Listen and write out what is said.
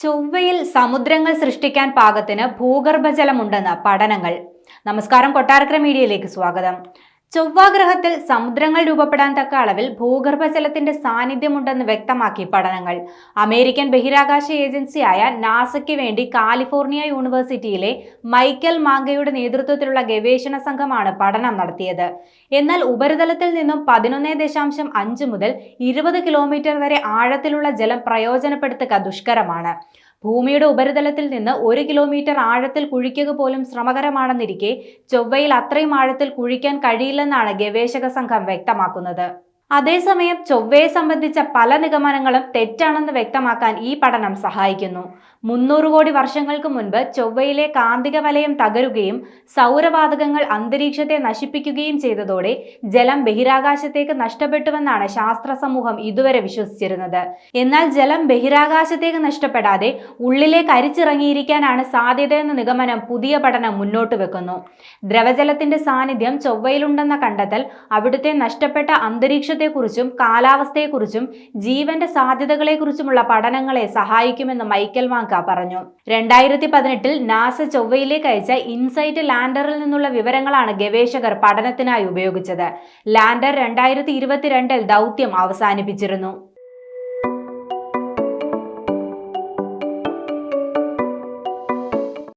ചൊവ്വയിൽ സമുദ്രങ്ങൾ സൃഷ്ടിക്കാൻ പാകത്തിന് ഭൂഗർഭജലമുണ്ടെന്ന് പഠനങ്ങൾ. നമസ്കാരം, കൊട്ടാരക്കര മീഡിയയിലേക്ക് സ്വാഗതം. ചൊവ്വാഗ്രഹത്തിൽ സമുദ്രങ്ങൾ രൂപപ്പെടാൻ തക്ക അളവിൽ ഭൂഗർഭജലത്തിന്റെ സാന്നിധ്യമുണ്ടെന്ന് വ്യക്തമാക്കി പഠനങ്ങൾ. അമേരിക്കൻ ബഹിരാകാശ ഏജൻസിയായ നാസയ്ക്ക് വേണ്ടി കാലിഫോർണിയ യൂണിവേഴ്സിറ്റിയിലെ മൈക്കൽ മാങ്കയുടെ നേതൃത്വത്തിലുള്ള ഗവേഷണ സംഘമാണ് പഠനം നടത്തിയത്. എന്നാൽ ഉപരിതലത്തിൽ നിന്നും 11.5 മുതൽ 20 കിലോമീറ്റർ വരെ ആഴത്തിലുള്ള ജലം പ്രയോജനപ്പെടുത്തുക ദുഷ്കരമാണ്. ഭൂമിയുടെ ഉപരിതലത്തിൽ നിന്ന് 1 കിലോമീറ്റർ ആഴത്തിൽ കുഴിക്കുക പോലും ശ്രമകരമാണെന്നിരിക്കെ ചൊവ്വയിൽ അത്രയും ആഴത്തിൽ കുഴിക്കാൻ കഴിയില്ലെന്നാണ് ഗവേഷക സംഘം വ്യക്തമാക്കുന്നത്. അതേസമയം ചൊവ്വയെ സംബന്ധിച്ച പല നിഗമനങ്ങളും തെറ്റാണെന്ന് വ്യക്തമാക്കാൻ ഈ പഠനം സഹായിക്കുന്നു. 300 കോടി വർഷങ്ങൾക്ക് മുൻപ് ചൊവ്വയിലെ കാന്തിക വലയം തകരുകയും സൗരവാതകങ്ങൾ അന്തരീക്ഷത്തെ നശിപ്പിക്കുകയും ചെയ്തതോടെ ജലം ബഹിരാകാശത്തേക്ക് നഷ്ടപ്പെട്ടുവെന്നാണ് ശാസ്ത്ര സമൂഹം ഇതുവരെ വിശ്വസിച്ചിരുന്നത്. എന്നാൽ ജലം ബഹിരാകാശത്തേക്ക് നഷ്ടപ്പെടാതെ ഉള്ളിലേക്ക് അരിച്ചിറങ്ങിയിരിക്കാനാണ് സാധ്യതയെന്ന നിഗമനം പുതിയ പഠനം മുന്നോട്ട് വെക്കുന്നു. ദ്രവജലത്തിന്റെ സാന്നിധ്യം ചൊവ്വയിലുണ്ടെന്ന കണ്ടെത്തൽ അവിടുത്തെ നഷ്ടപ്പെട്ട അന്തരീക്ഷത്തെക്കുറിച്ചും കാലാവസ്ഥയെക്കുറിച്ചും ജീവന്റെ സാധ്യതകളെക്കുറിച്ചുമുള്ള പഠനങ്ങളെ സഹായിക്കുമെന്ന് മൈക്കൽ മാങ്ക പറഞ്ഞു. 2018 നാസ ചൊവ്വയിലേക്ക് അയച്ച ഇൻസൈറ്റ് ലാൻഡറിൽ നിന്നുള്ള വിവരങ്ങളാണ് ഗവേഷകർ പഠനത്തിനായി ഉപയോഗിച്ചത്. ലാൻഡർ 2022 ദൗത്യം അവസാനിപ്പിച്ചിരുന്നു.